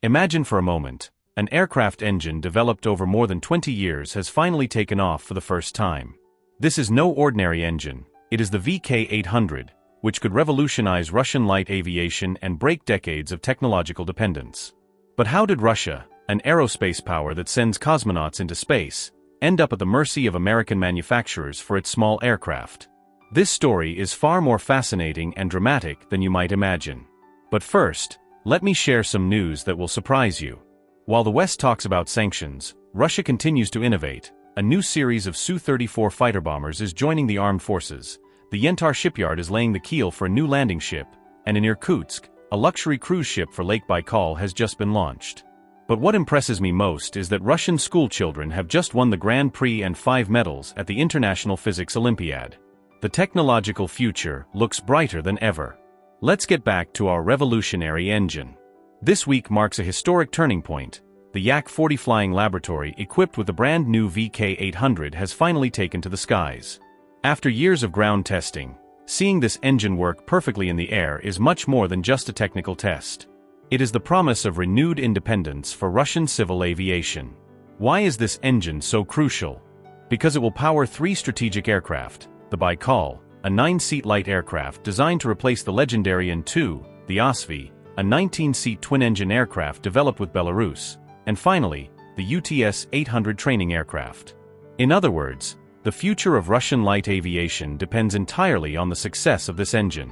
Imagine for a moment, an aircraft engine developed over more than 20 years has finally taken off for the first time. This is no ordinary engine, it is the VK-800, which could revolutionize Russian light aviation and break decades of technological dependence. But how did Russia, an aerospace power that sends cosmonauts into space, end up at the mercy of American manufacturers for its small aircraft? This story is far more fascinating and dramatic than you might imagine. But first, let me share some news that will surprise you. While the West talks about sanctions, Russia continues to innovate. A new series of Su-34 fighter bombers is joining the armed forces. The Yentar shipyard is laying the keel for a new landing ship, and in Irkutsk, a luxury cruise ship for Lake Baikal has just been launched. But what impresses me most is that Russian school children have just won the Grand Prix and 5 medals at the International Physics Olympiad. The technological future looks brighter than ever. Let's get back to our revolutionary engine. This week marks a historic turning point. The Yak-40 flying laboratory equipped with the brand new VK-800 has finally taken to the skies. After years of ground testing, seeing this engine work perfectly in the air is much more than just a technical test. It is the promise of renewed independence for Russian civil aviation. Why is this engine so crucial? Because it will power 3 strategic aircraft: the Baikal, a 9-seat light aircraft designed to replace the legendary An-2, the Osvi, a 19-seat twin-engine aircraft developed with Belarus, and finally, the UTS-800 training aircraft. In other words, the future of Russian light aviation depends entirely on the success of this engine.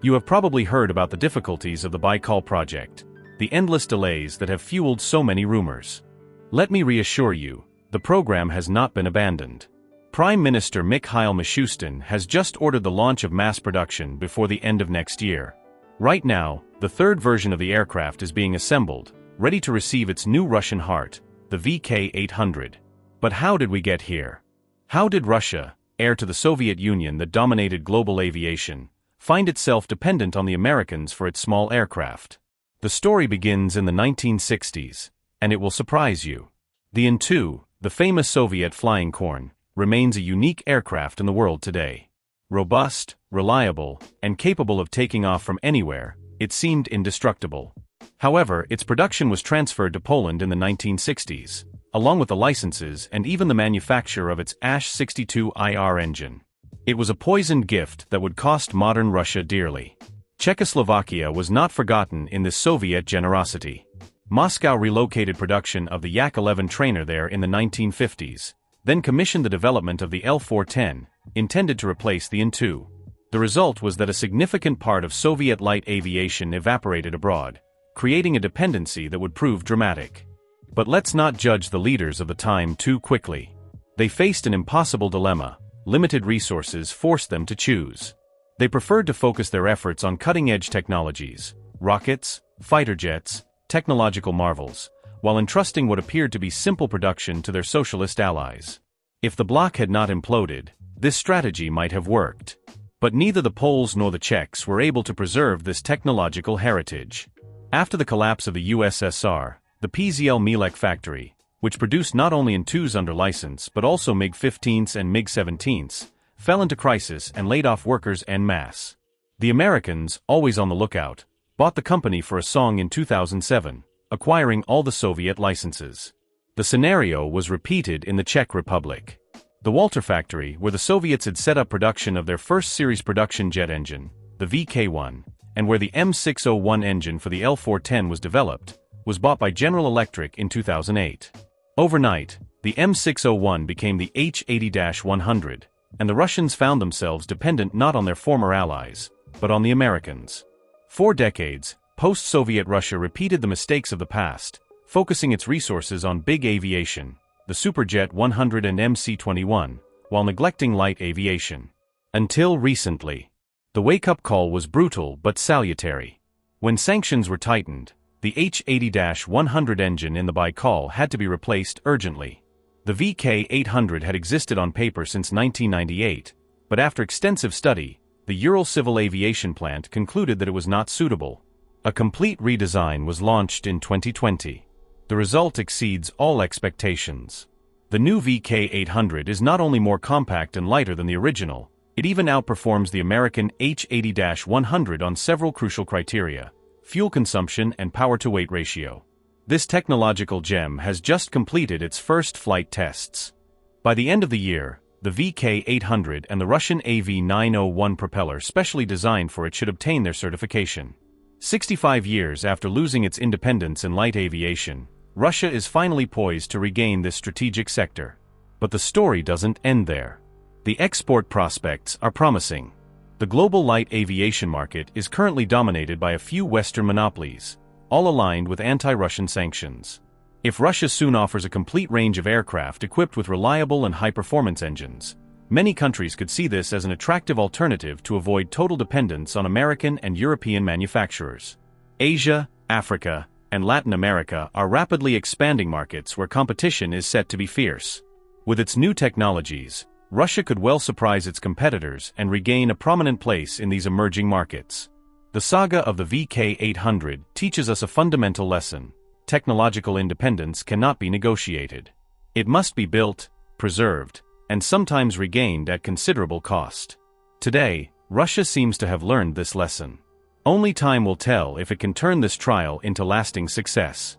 You have probably heard about the difficulties of the Baikal project, the endless delays that have fueled so many rumors. Let me reassure you, the program has not been abandoned. Prime Minister Mikhail Mishustin has just ordered the launch of mass production before the end of next year. Right now, the third version of the aircraft is being assembled, ready to receive its new Russian heart, the VK-800. But how did we get here? How did Russia, heir to the Soviet Union that dominated global aviation, find itself dependent on the Americans for its small aircraft? The story begins in the 1960s, and it will surprise you. The An-2, the famous Soviet flying corn, remains a unique aircraft in the world today. Robust, reliable, and capable of taking off from anywhere, it seemed indestructible. However, its production was transferred to Poland in the 1960s, along with the licenses and even the manufacture of its Ash-62IR engine. It was a poisoned gift that would cost modern Russia dearly. Czechoslovakia was not forgotten in this Soviet generosity. Moscow relocated production of the Yak-11 trainer there in the 1950s, then commissioned the development of the L-410, intended to replace the An-2. The result was that a significant part of Soviet light aviation evaporated abroad, creating a dependency that would prove dramatic. But let's not judge the leaders of the time too quickly. They faced an impossible dilemma. Limited resources forced them to choose. They preferred to focus their efforts on cutting-edge technologies, rockets, fighter jets, technological marvels, while entrusting what appeared to be simple production to their socialist allies. If the bloc had not imploded, this strategy might have worked. But neither the Poles nor the Czechs were able to preserve this technological heritage. After the collapse of the USSR, the PZL Milek factory, which produced not only An-2s under license but also MiG-15s and MiG-17s, fell into crisis and laid off workers en masse. The Americans, always on the lookout, bought the company for a song in 2007, acquiring all the Soviet licenses. The scenario was repeated in the Czech Republic. The Walter factory, where the Soviets had set up production of their first series production jet engine, the VK-1, and where the M601 engine for the L-410 was developed, was bought by General Electric in 2008. Overnight, the M601 became the H-80-100, and the Russians found themselves dependent not on their former allies, but on the Americans. For decades, post-Soviet Russia repeated the mistakes of the past, focusing its resources on big aviation, the Superjet 100 and MC-21, while neglecting light aviation. Until recently. The wake-up call was brutal but salutary. When sanctions were tightened, the H-80-100 engine in the Baikal had to be replaced urgently. The VK-800 had existed on paper since 1998, but after extensive study, the Ural Civil Aviation Plant concluded that it was not suitable. A complete redesign was launched in 2020. The result exceeds all expectations. The new VK-800 is not only more compact and lighter than the original, it even outperforms the American H-80-100 on several crucial criteria: fuel consumption and power-to-weight ratio. This technological gem has just completed its first flight tests. By the end of the year, the VK-800 and the Russian AV-901 propeller specially designed for it should obtain their certification. 65 years after losing its independence in light aviation, Russia is finally poised to regain this strategic sector. But the story doesn't end there. The export prospects are promising. The global light aviation market is currently dominated by a few Western monopolies, all aligned with anti-Russian sanctions. If Russia soon offers a complete range of aircraft equipped with reliable and high-performance engines, many countries could see this as an attractive alternative to avoid total dependence on American and European manufacturers. Asia, Africa, and Latin America are rapidly expanding markets where competition is set to be fierce. With its new technologies, Russia could well surprise its competitors and regain a prominent place in these emerging markets. The saga of the VK-800 teaches us a fundamental lesson. Technological independence cannot be negotiated. It must be built, preserved, and sometimes regained at considerable cost. Today, Russia seems to have learned this lesson. Only time will tell if it can turn this trial into lasting success.